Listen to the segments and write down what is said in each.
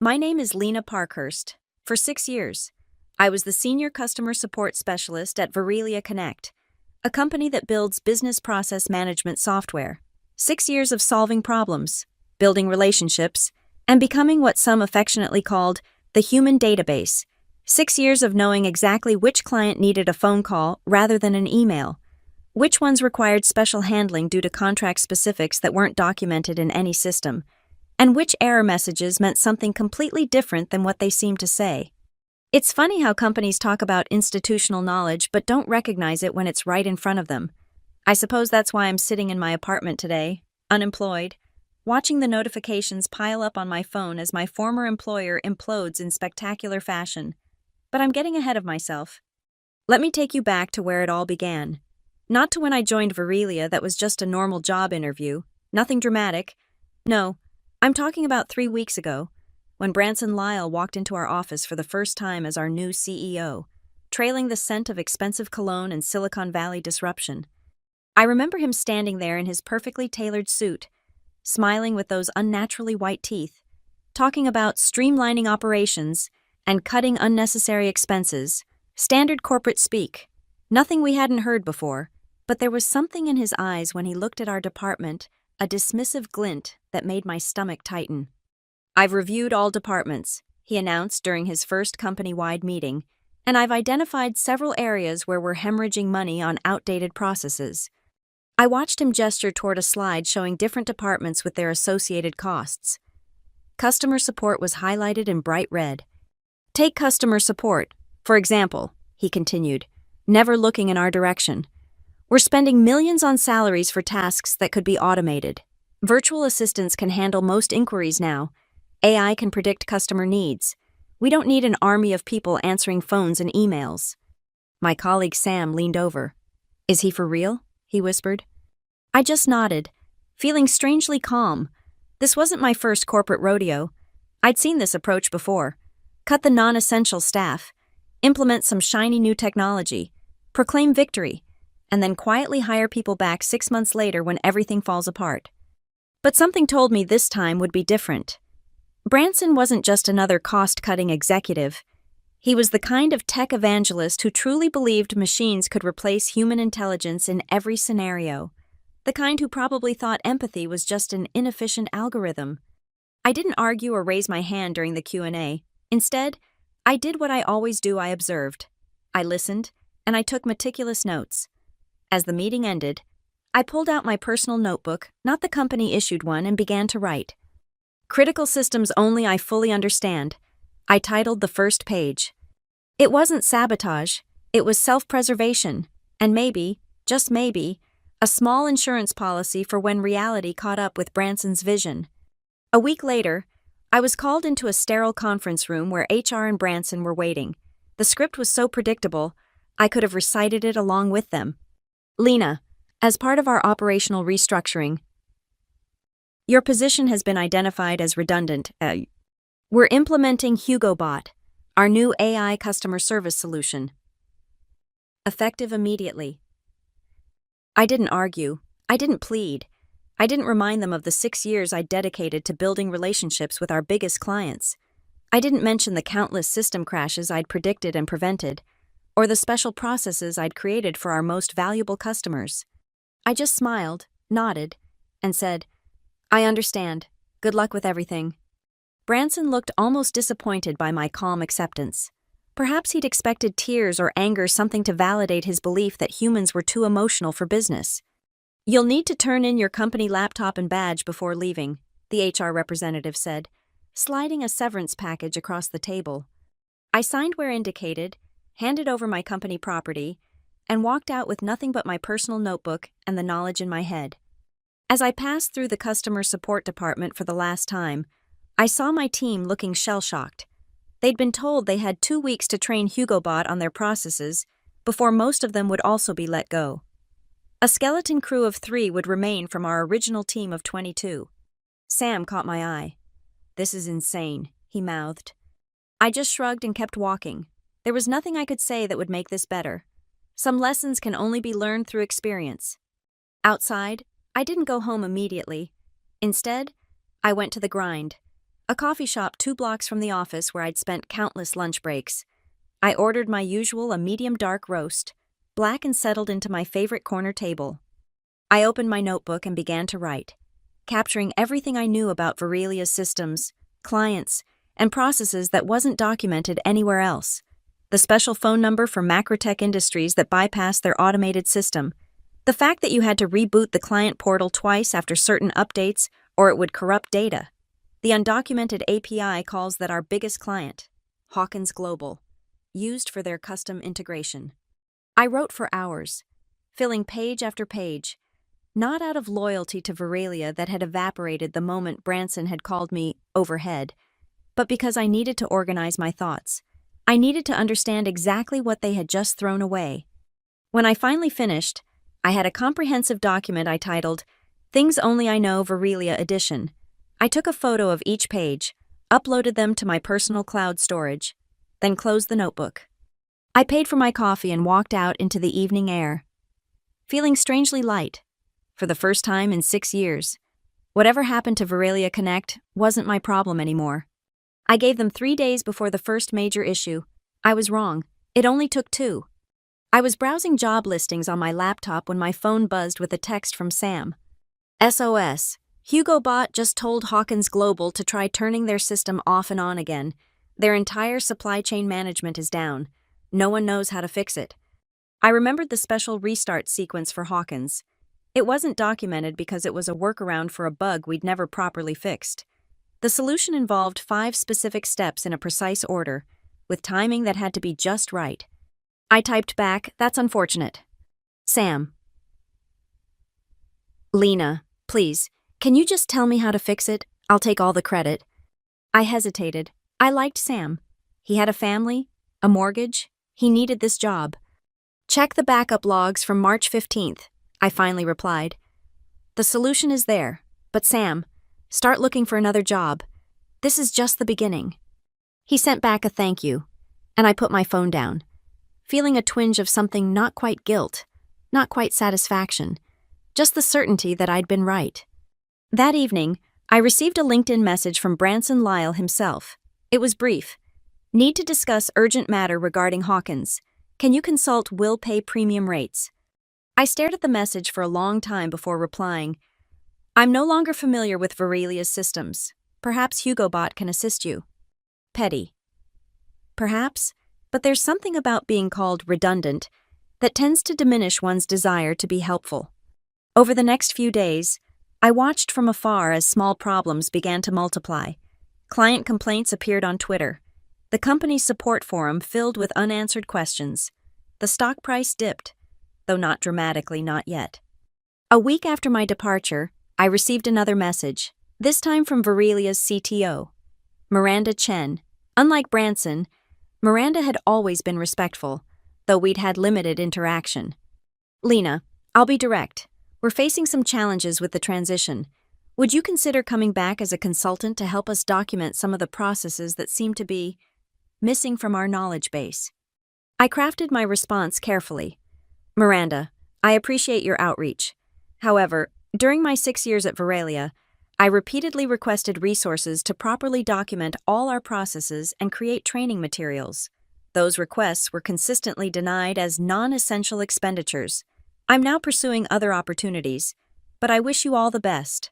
My name is Lena Parkhurst. For 6 years, I was the Senior Customer Support Specialist at Virelia Connect, a company that builds business process management software. 6 years of solving problems, building relationships, and becoming what some affectionately called the human database. 6 years of knowing exactly which client needed a phone call rather than an email, which ones required special handling due to contract specifics that weren't documented in any system, and which error messages meant something completely different than what they seemed to say. It's funny how companies talk about institutional knowledge but don't recognize it when it's right in front of them. I suppose that's why I'm sitting in my apartment today, unemployed, watching the notifications pile up on my phone as my former employer implodes in spectacular fashion. But I'm getting ahead of myself. Let me take you back to where it all began. Not to when I joined Virelia, that was just a normal job interview, nothing dramatic. No, I'm talking about 3 weeks ago, when Branson Lyle walked into our office for the first time as our new CEO, trailing the scent of expensive cologne and Silicon Valley disruption. I remember him standing there in his perfectly tailored suit, smiling with those unnaturally white teeth, talking about streamlining operations and cutting unnecessary expenses, standard corporate speak, nothing we hadn't heard before, but there was something in his eyes when he looked at our department, a dismissive glint that made my stomach tighten. "I've reviewed all departments," he announced during his first company-wide meeting, "and I've identified several areas where we're hemorrhaging money on outdated processes." I watched him gesture toward a slide showing different departments with their associated costs. Customer support was highlighted in bright red. "Take customer support, for example," he continued, never looking in our direction. "We're spending millions on salaries for tasks that could be automated. Virtual assistants can handle most inquiries now. AI can predict customer needs. We don't need an army of people answering phones and emails." My colleague Sam leaned over. "Is he for real?" he whispered. I just nodded, feeling strangely calm. This wasn't my first corporate rodeo. I'd seen this approach before. Cut the non-essential staff, implement some shiny new technology, proclaim victory, and then quietly hire people back 6 months later when everything falls apart. But something told me this time would be different. Branson wasn't just another cost-cutting executive. He was the kind of tech evangelist who truly believed machines could replace human intelligence in every scenario. The kind who probably thought empathy was just an inefficient algorithm. I didn't argue or raise my hand during the Q&A. Instead, I did what I always do. I observed. I listened, and I took meticulous notes. As the meeting ended, I pulled out my personal notebook, not the company-issued one, and began to write. "Critical systems only I fully understand," I titled the first page. It wasn't sabotage, it was self-preservation, and maybe, just maybe, a small insurance policy for when reality caught up with Branson's vision. A week later, I was called into a sterile conference room where HR and Branson were waiting. The script was so predictable, I could have recited it along with them. "Lena, as part of our operational restructuring, your position has been identified as redundant. We're implementing HugoBot, our new AI customer service solution. Effective immediately." I didn't argue. I didn't plead. I didn't remind them of the 6 years I'd dedicated to building relationships with our biggest clients. I didn't mention the countless system crashes I'd predicted and prevented, or the special processes I'd created for our most valuable customers. I just smiled, nodded, and said, "I understand. Good luck with everything." Branson looked almost disappointed by my calm acceptance. Perhaps he'd expected tears or anger, something to validate his belief that humans were too emotional for business. "You'll need to turn in your company laptop and badge before leaving," the HR representative said, sliding a severance package across the table. I signed where indicated, handed over my company property, and walked out with nothing but my personal notebook and the knowledge in my head. As I passed through the customer support department for the last time, I saw my team looking shell-shocked. They'd been told they had 2 weeks to train HugoBot on their processes before most of them would also be let go. A skeleton crew of 3 would remain from our original team of 22. Sam caught my eye. "This is insane," he mouthed. I just shrugged and kept walking. There was nothing I could say that would make this better. Some lessons can only be learned through experience. Outside, I didn't go home immediately. Instead, I went to the grind. a coffee shop 2 blocks from the office where I'd spent countless lunch breaks. I ordered my usual, a medium dark roast, black, and settled into my favorite corner table. I opened my notebook and began to write, capturing everything I knew about Virelia's systems, clients, and processes that wasn't documented anywhere else. The special phone number for Macrotech Industries that bypassed their automated system. The fact that you had to reboot the client portal twice after certain updates or it would corrupt data. The undocumented API calls that our biggest client, Hawkins Global, used for their custom integration. I wrote for hours, filling page after page, not out of loyalty to Virelia that had evaporated the moment Branson had called me overhead, but because I needed to organize my thoughts. I needed to understand exactly what they had just thrown away. When I finally finished, I had a comprehensive document I titled, Things Only I Know Virelia Edition. I took a photo of each page, uploaded them to my personal cloud storage, then closed the notebook. I paid for my coffee and walked out into the evening air, feeling strangely light. For the first time in 6 years, whatever happened to Virelia Connect wasn't my problem anymore. I gave them 3 days before the first major issue. I was wrong. It only took 2. I was browsing job listings on my laptop when my phone buzzed with a text from Sam. SOS. HugoBot just told Hawkins Global to try turning their system off and on again. Their entire supply chain management is down. No one knows how to fix it. I remembered the special restart sequence for Hawkins. It wasn't documented because it was a workaround for a bug we'd never properly fixed. The solution involved 5 specific steps in a precise order, with timing that had to be just right. I typed back, "That's unfortunate." Sam. Lena, please, can you just tell me how to fix it? I'll take all the credit. I hesitated. I liked Sam. He had a family, a mortgage. He needed this job. Check the backup logs from March 15th, I finally replied. The solution is there, but Sam, start looking for another job. This is just the beginning. He sent back a thank you, and I put my phone down, feeling a twinge of something not quite guilt, not quite satisfaction, just the certainty that I'd been right. That evening, I received a LinkedIn message from Branson Lyle himself. It was brief. Need to discuss urgent matter regarding Hawkins. Can you consult will pay premium rates? I stared at the message for a long time before replying. I'm no longer familiar with Virelia's systems. Perhaps HugoBot can assist you. Petty. Perhaps, but there's something about being called redundant that tends to diminish one's desire to be helpful. Over the next few days, I watched from afar as small problems began to multiply. Client complaints appeared on Twitter. The company's support forum filled with unanswered questions. The stock price dipped, though not dramatically, not yet. A week after my departure, I received another message, this time from Virelia's CTO, Miranda Chen. Unlike Branson, Miranda had always been respectful, though we'd had limited interaction. Lena, I'll be direct. We're facing some challenges with the transition. Would you consider coming back as a consultant to help us document some of the processes that seem to be missing from our knowledge base? I crafted my response carefully. Miranda, I appreciate your outreach. However, during my 6 years at Virelia, I repeatedly requested resources to properly document all our processes and create training materials. Those requests were consistently denied as non-essential expenditures. I'm now pursuing other opportunities, but I wish you all the best.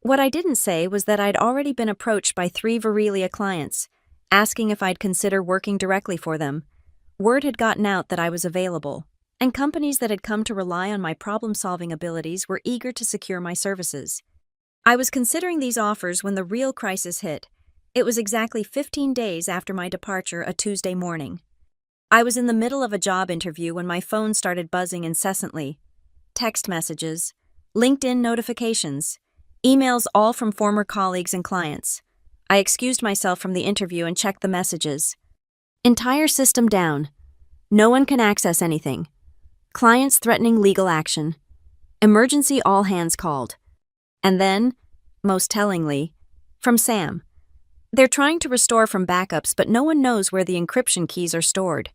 What I didn't say was that I'd already been approached by 3 Virelia clients, asking if I'd consider working directly for them. Word had gotten out that I was available, and companies that had come to rely on my problem-solving abilities were eager to secure my services. I was considering these offers when the real crisis hit. It was exactly 15 days after my departure, a Tuesday morning. I was in the middle of a job interview when my phone started buzzing incessantly. Text messages, LinkedIn notifications, emails, all from former colleagues and clients. I excused myself from the interview and checked the messages. Entire system down. No one can access anything. Clients threatening legal action. Emergency all hands called. And then, most tellingly, from Sam. They're trying to restore from backups, but no one knows where the encryption keys are stored.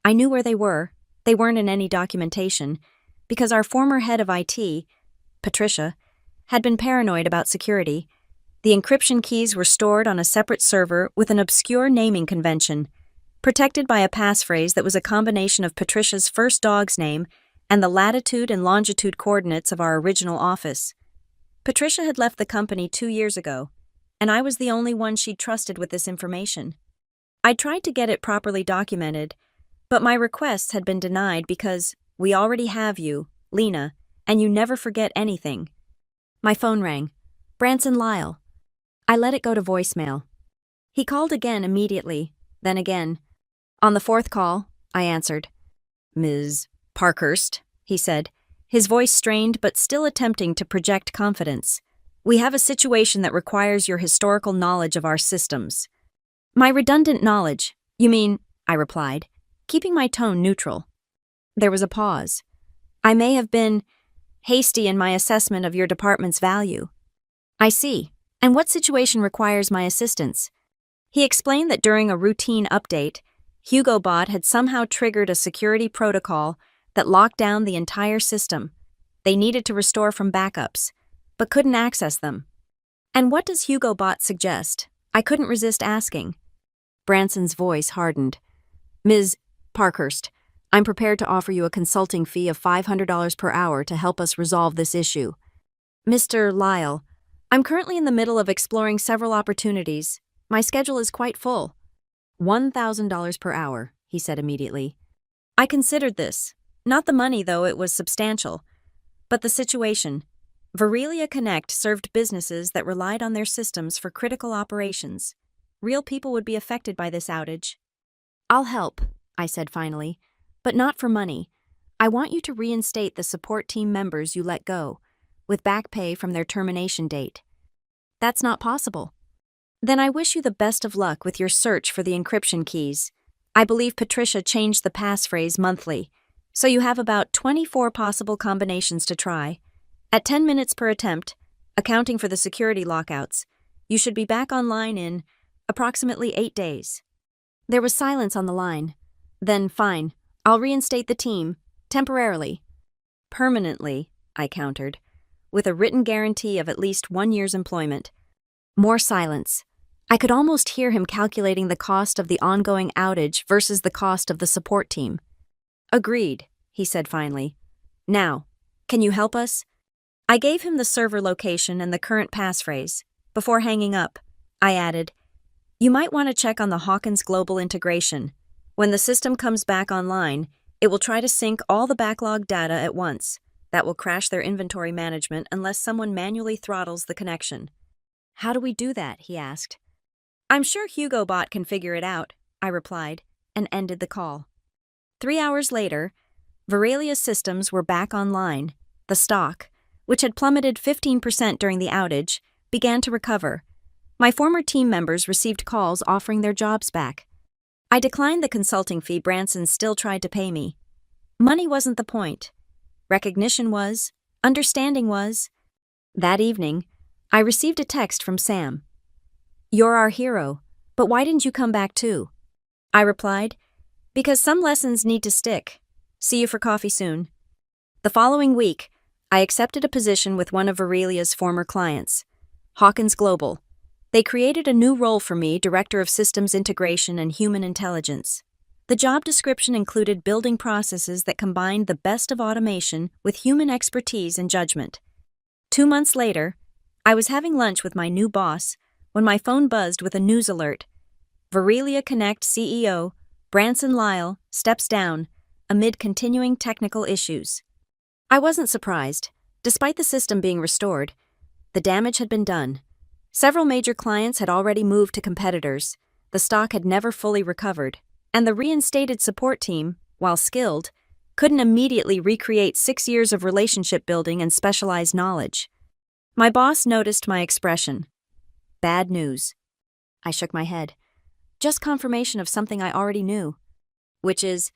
I knew where they were. They weren't in any documentation, because our former head of IT, Patricia, had been paranoid about security. The encryption keys were stored on a separate server with an obscure naming convention, protected by a passphrase that was a combination of Patricia's first dog's name and the latitude and longitude coordinates of our original office. Patricia had left the company 2 years ago, and I was the only one she'd trusted with this information. I'd tried to get it properly documented, but my requests had been denied because we already have you, Lena, and you never forget anything. My phone rang. Branson Lyle. I let it go to voicemail. He called again immediately, then again. On the fourth call, I answered. Ms. Parkhurst, he said, his voice strained but still attempting to project confidence. We have a situation that requires your historical knowledge of our systems. My redundant knowledge, you mean, I replied, keeping my tone neutral. There was a pause. I may have been hasty in my assessment of your department's value. I see. And what situation requires my assistance? He explained that during a routine update, HugoBot had somehow triggered a security protocol that locked down the entire system. They needed to restore from backups, but couldn't access them. And what does HugoBot suggest? I couldn't resist asking. Branson's voice hardened. Ms. Parkhurst, I'm prepared to offer you a consulting fee of $500 per hour to help us resolve this issue. Mr. Lyle, I'm currently in the middle of exploring several opportunities. My schedule is quite full. $1,000 per hour, he said immediately. I considered this. Not the money, though it was substantial, but the situation. Virelia Connect served businesses that relied on their systems for critical operations. Real people would be affected by this outage. I'll help, I said finally, but not for money. I want you to reinstate the support team members you let go, with back pay from their termination date. That's not possible. Then I wish you the best of luck with your search for the encryption keys. I believe Patricia changed the passphrase monthly, so you have about 24 possible combinations to try. At 10 minutes per attempt, accounting for the security lockouts, you should be back online in approximately 8 days. There was silence on the line. Then, fine, I'll reinstate the team, temporarily. Permanently, I countered, with a written guarantee of at least 1 year's employment. More silence. I could almost hear him calculating the cost of the ongoing outage versus the cost of the support team. Agreed, he said finally. Now, can you help us? I gave him the server location and the current passphrase. Before hanging up, I added, you might want to check on the Hawkins Global integration. When the system comes back online, it will try to sync all the backlog data at once. That will crash their inventory management unless someone manually throttles the connection. How do we do that? He asked. I'm sure HugoBot can figure it out, I replied, and ended the call. 3 hours later, Virelia's systems were back online. The stock, which had plummeted 15% during the outage, began to recover. My former team members received calls offering their jobs back. I declined the consulting fee Branson still tried to pay me. Money wasn't the point. Recognition was. Understanding was. That evening, I received a text from Sam. You're our hero, but why didn't you come back too? I replied, because some lessons need to stick. See you for coffee soon. The following week, I accepted a position with one of Virelia's former clients, Hawkins Global. They created a new role for me, Director of Systems Integration and Human Intelligence. The job description included building processes that combined the best of automation with human expertise and judgment. 2 months later, I was having lunch with my new boss when my phone buzzed with a news alert. Virelia Connect CEO, Branson Lyle, steps down amid continuing technical issues. I wasn't surprised. Despite the system being restored, the damage had been done. Several major clients had already moved to competitors, the stock had never fully recovered, and the reinstated support team, while skilled, couldn't immediately recreate 6 years of relationship building and specialized knowledge. My boss noticed my expression. Bad news. I shook my head. Just confirmation of something I already knew. Which is,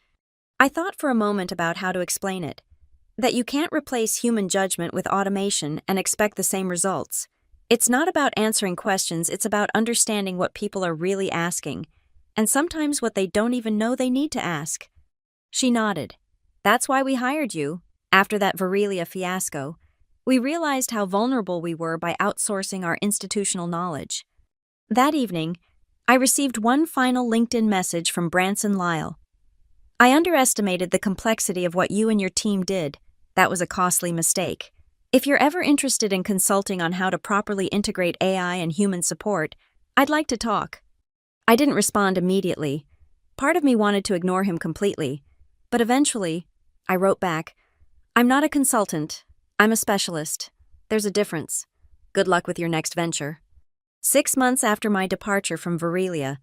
I thought for a moment about how to explain it. That you can't replace human judgment with automation and expect the same results. It's not about answering questions, it's about understanding what people are really asking, and sometimes what they don't even know they need to ask. She nodded. That's why we hired you, after that Virelia fiasco. We realized how vulnerable we were by outsourcing our institutional knowledge. That evening, I received one final LinkedIn message from Branson Lyle. I underestimated the complexity of what you and your team did. That was a costly mistake. If you're ever interested in consulting on how to properly integrate AI and human support, I'd like to talk. I didn't respond immediately. Part of me wanted to ignore him completely. But eventually, I wrote back, "I'm not a consultant. I'm a specialist. There's a difference. Good luck with your next venture." 6 months after my departure from Virelia,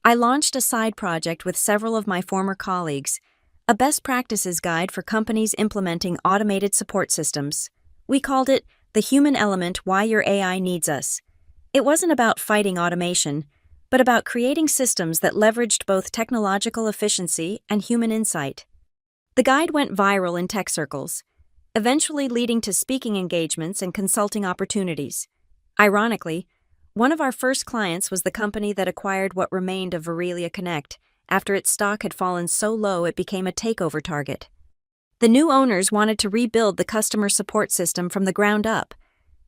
I launched a side project with several of my former colleagues, a best practices guide for companies implementing automated support systems. We called it The Human Element: Why Your AI Needs Us. It wasn't about fighting automation, but about creating systems that leveraged both technological efficiency and human insight. The guide went viral in tech circles, eventually leading to speaking engagements and consulting opportunities. Ironically, one of our first clients was the company that acquired what remained of Virelia Connect after its stock had fallen so low it became a takeover target. The new owners wanted to rebuild the customer support system from the ground up,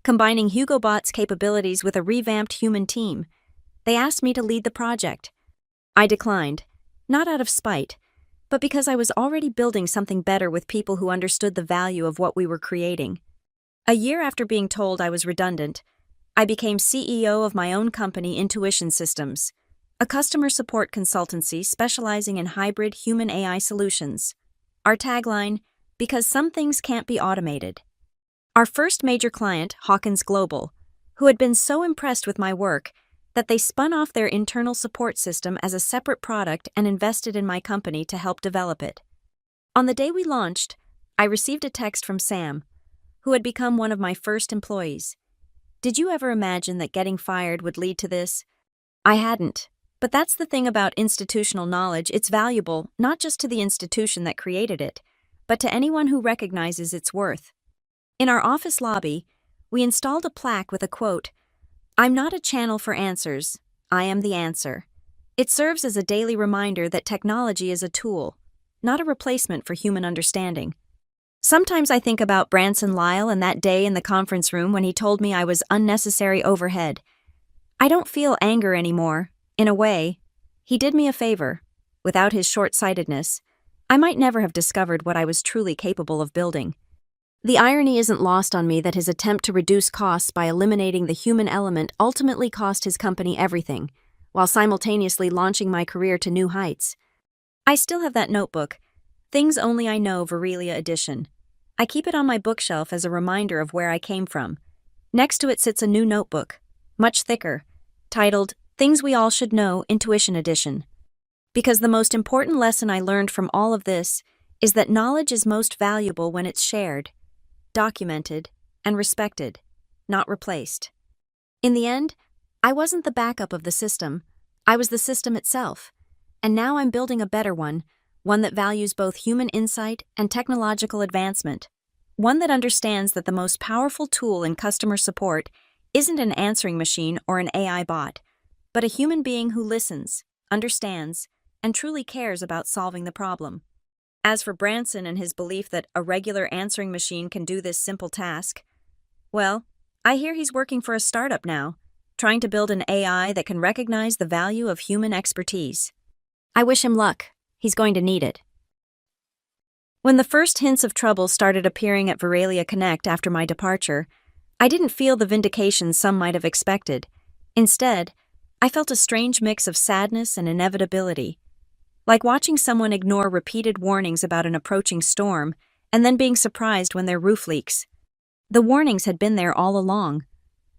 combining HugoBot's capabilities with a revamped human team. They asked me to lead the project. I declined, not out of spite, but because I was already building something better with people who understood the value of what we were creating. A year after being told I was redundant, I became CEO of my own company, Intuition Systems, a customer support consultancy specializing in hybrid human-AI solutions. Our tagline: because some things can't be automated. Our first major client, Hawkins Global, who had been so impressed with my work that they spun off their internal support system as a separate product and invested in my company to help develop it. On the day we launched, I received a text from Sam, who had become one of my first employees. "Did you ever imagine that getting fired would lead to this?" I hadn't. But that's the thing about institutional knowledge: it's valuable not just to the institution that created it, but to anyone who recognizes its worth. In our office lobby, we installed a plaque with a quote, "I'm not a channel for answers, I am the answer." It serves as a daily reminder that technology is a tool, not a replacement for human understanding. Sometimes I think about Branson Lyle and that day in the conference room when he told me I was unnecessary overhead. I don't feel anger anymore. In a way, he did me a favor. Without his short-sightedness, I might never have discovered what I was truly capable of building. The irony isn't lost on me that his attempt to reduce costs by eliminating the human element ultimately cost his company everything, while simultaneously launching my career to new heights. I still have that notebook, Things Only I Know Virelia Edition. I keep it on my bookshelf as a reminder of where I came from. Next to it sits a new notebook, much thicker, titled Things We All Should Know Intuition Edition. Because the most important lesson I learned from all of this is that knowledge is most valuable when it's shared, documented, and respected, not replaced. In the end, I wasn't the backup of the system, I was the system itself, and now I'm building a better one that values both human insight and technological advancement, one that understands that the most powerful tool in customer support isn't an answering machine or an AI bot, but a human being who listens, understands, and truly cares about solving the problem. As for Branson and his belief that a regular answering machine can do this simple task, well, I hear he's working for a startup now, trying to build an AI that can recognize the value of human expertise. I wish him luck. He's going to need it. When the first hints of trouble started appearing at Virelia Connect after my departure, I didn't feel the vindication some might have expected. Instead, I felt a strange mix of sadness and inevitability, like watching someone ignore repeated warnings about an approaching storm and then being surprised when their roof leaks. The warnings had been there all along.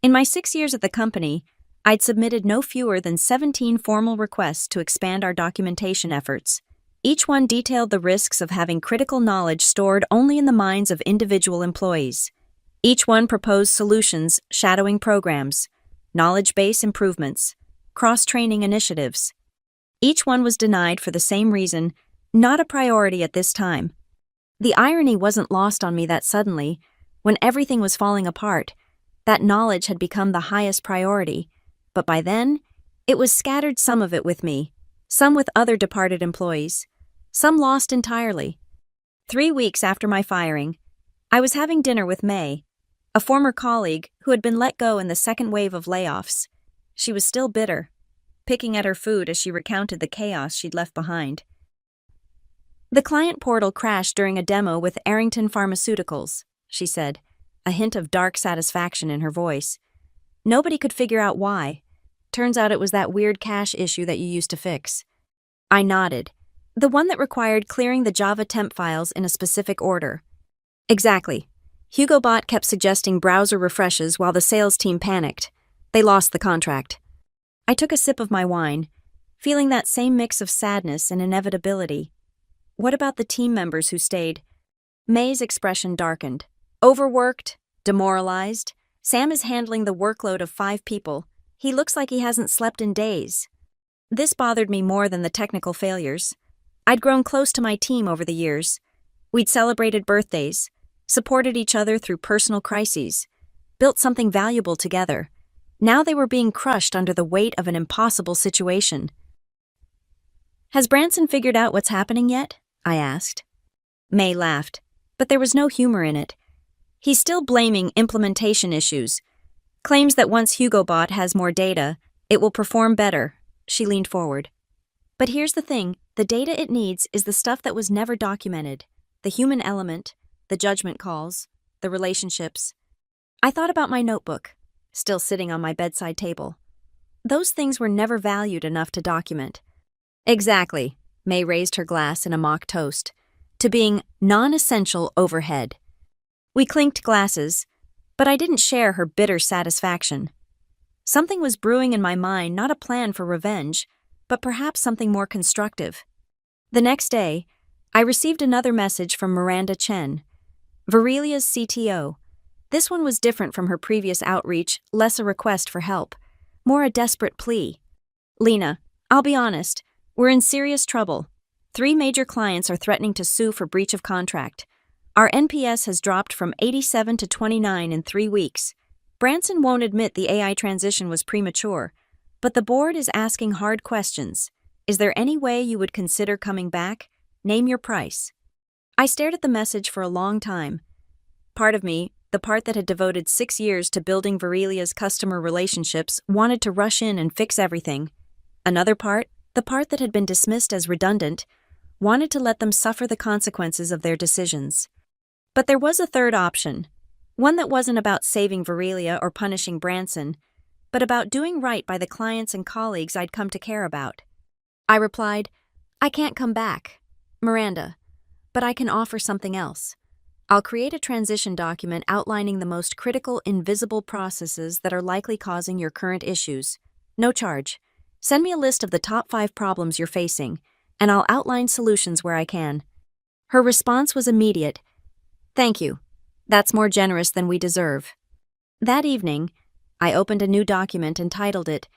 In my 6 years at the company, I'd submitted no fewer than 17 formal requests to expand our documentation efforts. Each one detailed the risks of having critical knowledge stored only in the minds of individual employees. Each one proposed solutions, shadowing programs, knowledge base improvements, cross-training initiatives. Each one was denied for the same reason: not a priority at this time. The irony wasn't lost on me that suddenly, when everything was falling apart, that knowledge had become the highest priority, but by then, it was scattered, some of it with me, some with other departed employees, some lost entirely. 3 weeks after my firing, I was having dinner with May, a former colleague who had been let go in the second wave of layoffs. She was still bitter, picking at her food as she recounted the chaos she'd left behind. The client portal crashed during a demo with Arrington Pharmaceuticals, she said, a hint of dark satisfaction in her voice. Nobody could figure out why. Turns out it was that weird cache issue that you used to fix. I nodded. The one that required clearing the Java temp files in a specific order. Exactly. HugoBot kept suggesting browser refreshes while the sales team panicked. They lost the contract. I took a sip of my wine, feeling that same mix of sadness and inevitability. What about the team members who stayed? May's expression darkened. Overworked? Demoralized? Sam is handling the workload of 5 people. He looks like he hasn't slept in days. This bothered me more than the technical failures. I'd grown close to my team over the years. We'd celebrated birthdays, supported each other through personal crises, built something valuable together. Now they were being crushed under the weight of an impossible situation. Has Branson figured out what's happening yet? I asked. May laughed, but there was no humor in it. He's still blaming implementation issues. Claims that once HugoBot has more data, it will perform better. She leaned forward. But here's the thing, the data it needs is the stuff that was never documented. The human element, the judgment calls, the relationships. I thought about my notebook, still sitting on my bedside table. Those things were never valued enough to document. Exactly, May raised her glass in a mock toast, to being non-essential overhead. We clinked glasses, but I didn't share her bitter satisfaction. Something was brewing in my mind, not a plan for revenge, but perhaps something more constructive. The next day, I received another message from Miranda Chen, Virelia's CTO. This one was different from her previous outreach, less a request for help, more a desperate plea. Lena, I'll be honest, we're in serious trouble. 3 major clients are threatening to sue for breach of contract. Our NPS has dropped from 87 to 29 in 3 weeks. Branson won't admit the AI transition was premature, but the board is asking hard questions. Is there any way you would consider coming back? Name your price. I stared at the message for a long time. Part of me, the part that had devoted 6 years to building Virelia's customer relationships, wanted to rush in and fix everything. Another part, the part that had been dismissed as redundant, wanted to let them suffer the consequences of their decisions. But there was a third option, one that wasn't about saving Virelia or punishing Branson, but about doing right by the clients and colleagues I'd come to care about. I replied, I can't come back, Miranda, but I can offer something else. I'll create a transition document outlining the most critical invisible processes that are likely causing your current issues. No charge. Send me a list of the top 5 problems you're facing, and I'll outline solutions where I can. Her response was immediate. Thank you. That's more generous than we deserve. That evening, I opened a new document and titled it,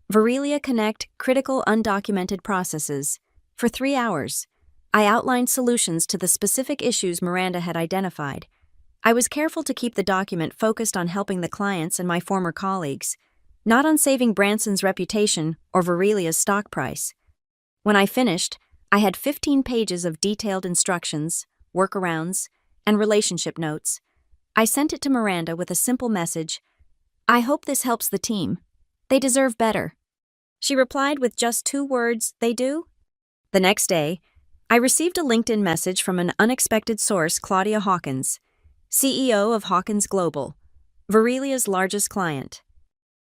Virelia Connect Critical Undocumented Processes. For 3 hours, I outlined solutions to the specific issues Miranda had identified. I was careful to keep the document focused on helping the clients and my former colleagues, not on saving Branson's reputation or Virelia's stock price. When I finished, I had 15 pages of detailed instructions, workarounds, and relationship notes. I sent it to Miranda with a simple message, I hope this helps the team. They deserve better. She replied with just 2 words, they do? The next day, I received a LinkedIn message from an unexpected source, Claudia Hawkins, CEO of Hawkins Global, Virelia's largest client.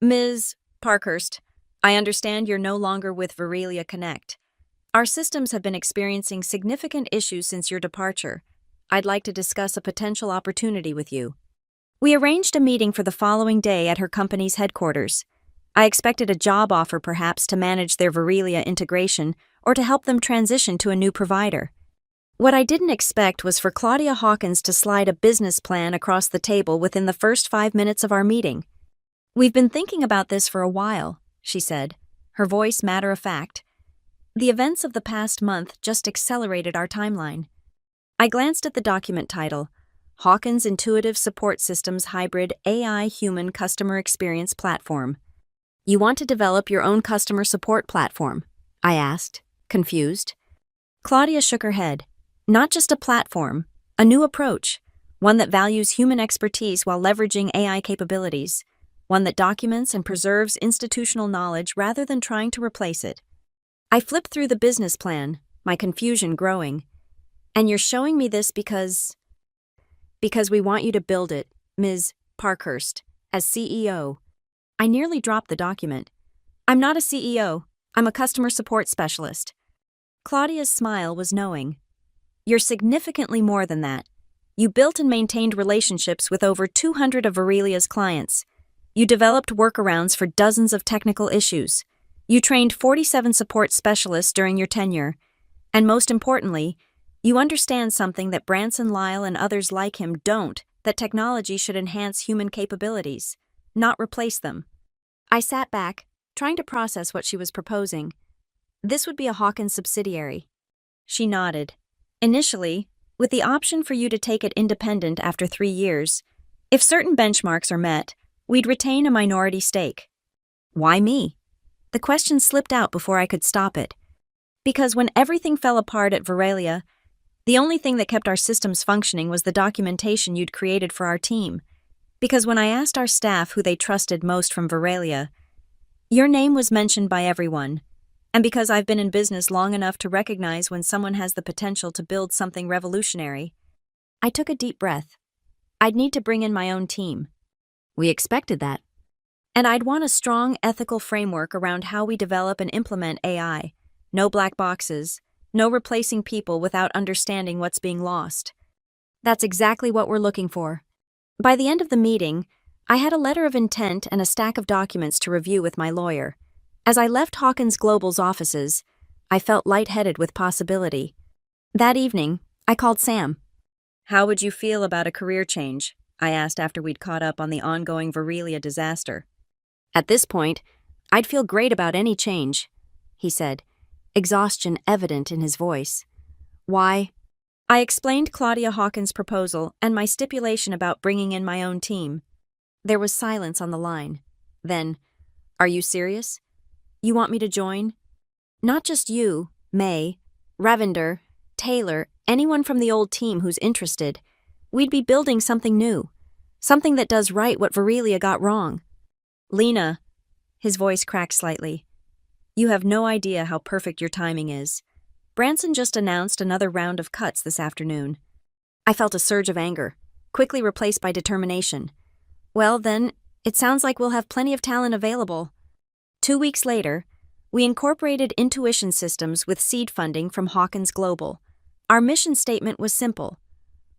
Ms. Parkhurst, I understand you're no longer with Virelia Connect. Our systems have been experiencing significant issues since your departure. I'd like to discuss a potential opportunity with you. We arranged a meeting for the following day at her company's headquarters. I expected a job offer perhaps to manage their Virelia integration or to help them transition to a new provider. What I didn't expect was for Claudia Hawkins to slide a business plan across the table within the first 5 minutes of our meeting. We've been thinking about this for a while, she said, her voice matter-of-fact. The events of the past month just accelerated our timeline. I glanced at the document title, Hawkins Intuitive Support Systems Hybrid AI Human Customer Experience Platform. You want to develop your own customer support platform? I asked, confused. Claudia shook her head. Not just a platform, a new approach, one that values human expertise while leveraging AI capabilities, one that documents and preserves institutional knowledge rather than trying to replace it. I flipped through the business plan, my confusion growing. And you're showing me this because we want you to build it, Ms. Parkhurst, as CEO. I nearly dropped the document. I'm not a CEO. I'm a customer support specialist. Claudia's smile was knowing. You're significantly more than that. You built and maintained relationships with over 200 of Verelia's clients. You developed workarounds for dozens of technical issues. You trained 47 support specialists during your tenure. And most importantly, you understand something that Branson Lyle and others like him don't, that technology should enhance human capabilities, not replace them. I sat back, trying to process what she was proposing. This would be a Hawkins subsidiary. She nodded. Initially, with the option for you to take it independent after 3 years. If certain benchmarks are met, we'd retain a minority stake. Why me? The question slipped out before I could stop it. Because when everything fell apart at Verelia, the only thing that kept our systems functioning was the documentation you'd created for our team. Because when I asked our staff who they trusted most from Verelia, your name was mentioned by everyone. And because I've been in business long enough to recognize when someone has the potential to build something revolutionary, I took a deep breath. I'd need to bring in my own team. We expected that. And I'd want a strong ethical framework around how we develop and implement AI. No black boxes, no replacing people without understanding what's being lost. That's exactly what we're looking for. By the end of the meeting, I had a letter of intent and a stack of documents to review with my lawyer. As I left Hawkins Global's offices, I felt lightheaded with possibility. That evening, I called Sam. How would you feel about a career change? I asked after we'd caught up on the ongoing Verelia disaster. At this point, I'd feel great about any change, he said, exhaustion evident in his voice. Why? I explained Claudia Hawkins' proposal and my stipulation about bringing in my own team. There was silence on the line. Then, are you serious? You want me to join? Not just you, May, Ravender, Taylor, anyone from the old team who's interested. We'd be building something new. Something that does right what Verelia got wrong. Lena, his voice cracked slightly. You have no idea how perfect your timing is. Branson just announced another round of cuts this afternoon. I felt a surge of anger, quickly replaced by determination. Well, then, it sounds like we'll have plenty of talent available. 2 weeks later, we incorporated Intuition Systems with seed funding from Hawkins Global. Our mission statement was simple: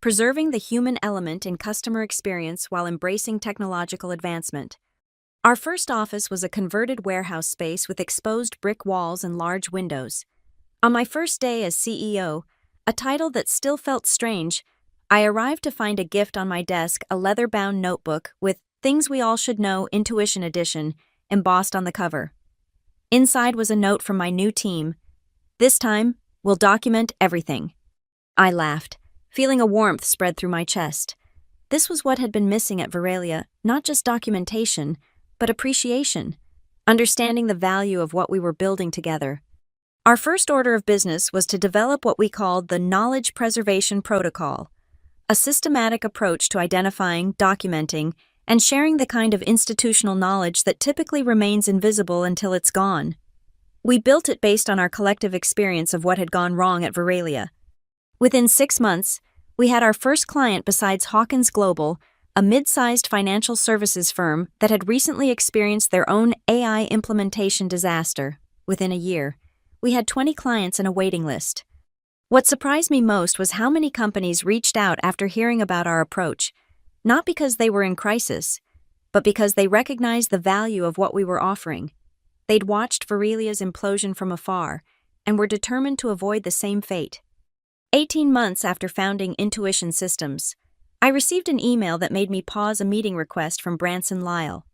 preserving the human element in customer experience while embracing technological advancement. Our first office was a converted warehouse space with exposed brick walls and large windows. On my first day as CEO, a title that still felt strange, I arrived to find a gift on my desk, a leather-bound notebook with Things We All Should Know Intuition Edition embossed on the cover. Inside was a note from my new team. This time, we'll document everything. I laughed, feeling a warmth spread through my chest. This was what had been missing at Verelia, not just documentation, but appreciation, understanding the value of what we were building together. Our first order of business was to develop what we called the Knowledge Preservation Protocol, a systematic approach to identifying, documenting, and sharing the kind of institutional knowledge that typically remains invisible until it's gone. We built it based on our collective experience of what had gone wrong at Verelia. Within 6 months, we had our first client besides Hawkins Global, a mid-sized financial services firm that had recently experienced their own AI implementation disaster. Within a year, we had 20 clients in a waiting list. What surprised me most was how many companies reached out after hearing about our approach, not because they were in crisis, but because they recognized the value of what we were offering. They'd watched Verelia's implosion from afar and were determined to avoid the same fate. 18 months after founding Intuition Systems, I received an email that made me pause a meeting request from Branson Lyle.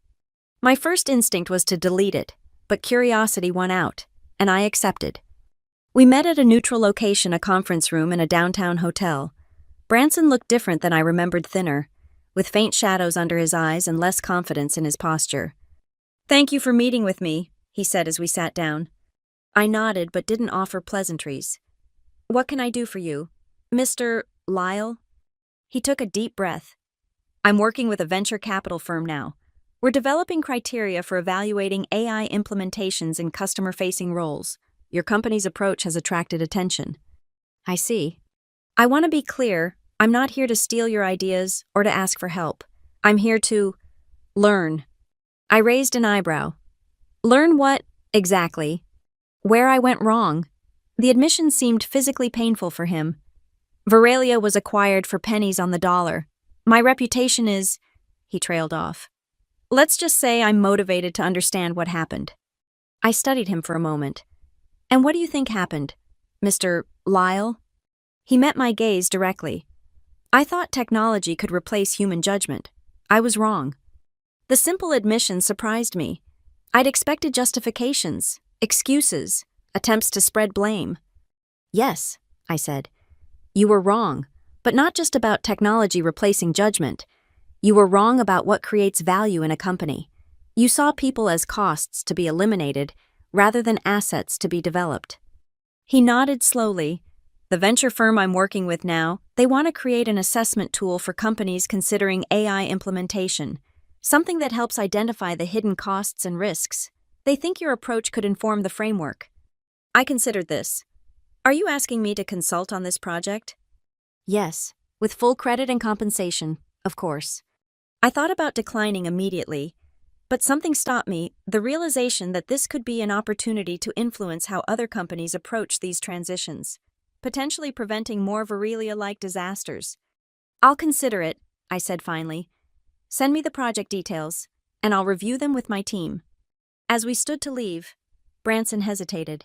My first instinct was to delete it, but curiosity won out, and I accepted. We met at a neutral location, a conference room in a downtown hotel. Branson looked different than I remembered, thinner, with faint shadows under his eyes and less confidence in his posture. "Thank you for meeting with me," he said as we sat down. I nodded but didn't offer pleasantries. "What can I do for you, Mr. Lyle?" He took a deep breath. I'm working with a venture capital firm now. We're developing criteria for evaluating AI implementations in customer-facing roles. Your company's approach has attracted attention. I see. I want to be clear, I'm not here to steal your ideas or to ask for help. I'm here to learn. I raised an eyebrow. Learn what, exactly? Where I went wrong. The admission seemed physically painful for him. Veralia was acquired for pennies on the dollar. My reputation is... He trailed off. Let's just say I'm motivated to understand what happened. I studied him for a moment. And what do you think happened, Mr. Lyle? He met my gaze directly. I thought technology could replace human judgment. I was wrong. The simple admission surprised me. I'd expected justifications, excuses, attempts to spread blame. Yes, I said. You were wrong, but not just about technology replacing judgment. You were wrong about what creates value in a company. You saw people as costs to be eliminated rather than assets to be developed. He nodded slowly. The venture firm I'm working with now, they want to create an assessment tool for companies considering AI implementation, something that helps identify the hidden costs and risks. They think your approach could inform the framework. I considered this. Are you asking me to consult on this project? Yes, with full credit and compensation, of course. I thought about declining immediately, but something stopped me, the realization that this could be an opportunity to influence how other companies approach these transitions, potentially preventing more Veralia-like disasters. I'll consider it, I said finally. Send me the project details, and I'll review them with my team. As we stood to leave, Branson hesitated.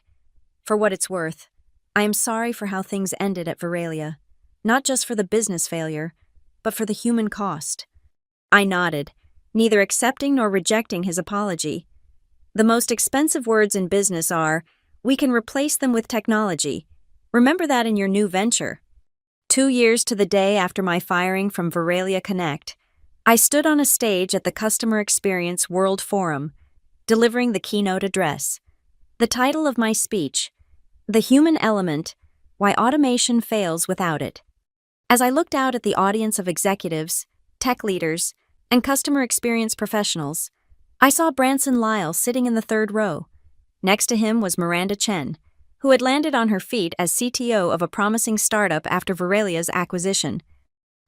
For what it's worth, I am sorry for how things ended at Veralia, not just for the business failure, but for the human cost. I nodded, neither accepting nor rejecting his apology. The most expensive words in business are, we can replace them with technology. Remember that in your new venture. 2 years to the day after my firing from Veralia Connect, I stood on a stage at the Customer Experience World Forum, delivering the keynote address. The title of my speech, The Human Element, Why Automation Fails Without It. As I looked out at the audience of executives, tech leaders, and customer experience professionals, I saw Branson Lyle sitting in the third row. Next to him was Miranda Chen, who had landed on her feet as CTO of a promising startup after Veralia's acquisition.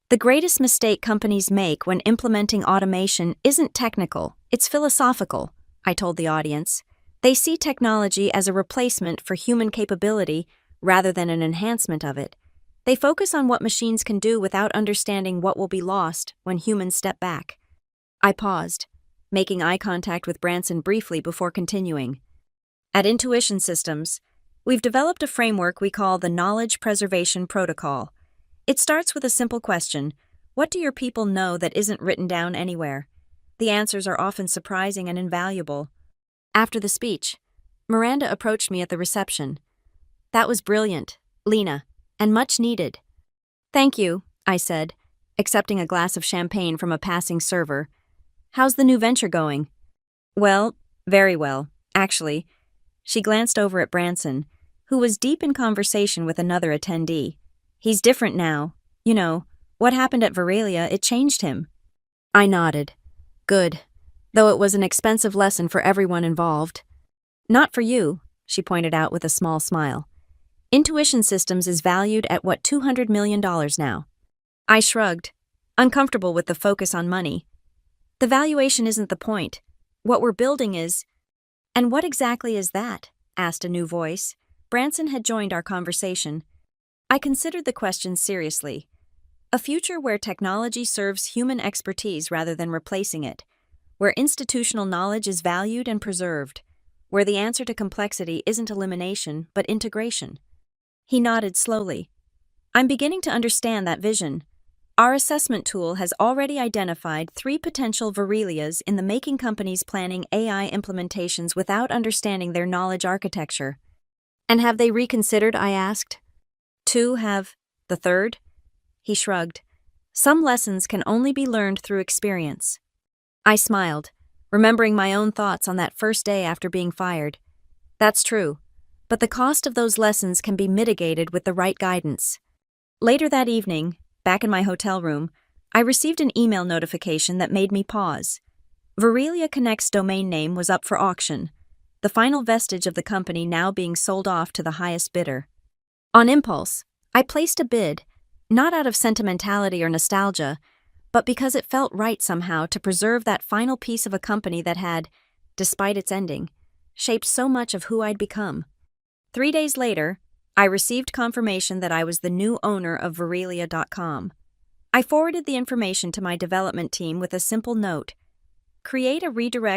The greatest mistake companies make when implementing automation isn't technical, it's philosophical, I told the audience. They see technology as a replacement for human capability rather than an enhancement of it. They focus on what machines can do without understanding what will be lost when humans step back. I paused, making eye contact with Branson briefly before continuing. At Intuition Systems, we've developed a framework we call the Knowledge Preservation Protocol. It starts with a simple question: what do your people know that isn't written down anywhere? The answers are often surprising and invaluable. After the speech, Miranda approached me at the reception. That was brilliant, Lena, and much needed. Thank you, I said, accepting a glass of champagne from a passing server. How's the new venture going? Well, very well, actually. She glanced over at Branson, who was deep in conversation with another attendee. He's different now. You know, what happened at Veralia, it changed him. I nodded. Good, though it was an expensive lesson for everyone involved. Not for you, she pointed out with a small smile. Intuition Systems is valued at what, $200 million now. I shrugged, uncomfortable with the focus on money. The valuation isn't the point. What we're building is... And what exactly is that? Asked a new voice. Branson had joined our conversation. I considered the question seriously. A future where technology serves human expertise rather than replacing it, where institutional knowledge is valued and preserved, where the answer to complexity isn't elimination but integration. He nodded slowly. I'm beginning to understand that vision. Our assessment tool has already identified 3 potential Veralias in the making companies planning AI implementations without understanding their knowledge architecture. And have they reconsidered, I asked. 2 have. The third? He shrugged. Some lessons can only be learned through experience. I smiled, remembering my own thoughts on that first day after being fired. That's true, but the cost of those lessons can be mitigated with the right guidance. Later that evening, back in my hotel room, I received an email notification that made me pause. Virelia Connect's domain name was up for auction, the final vestige of the company now being sold off to the highest bidder. On impulse, I placed a bid, not out of sentimentality or nostalgia, but because it felt right somehow to preserve that final piece of a company that had, despite its ending, shaped so much of who I'd become. 3 days later, I received confirmation that I was the new owner of Virelia.com. I forwarded the information to my development team with a simple note: create a redirect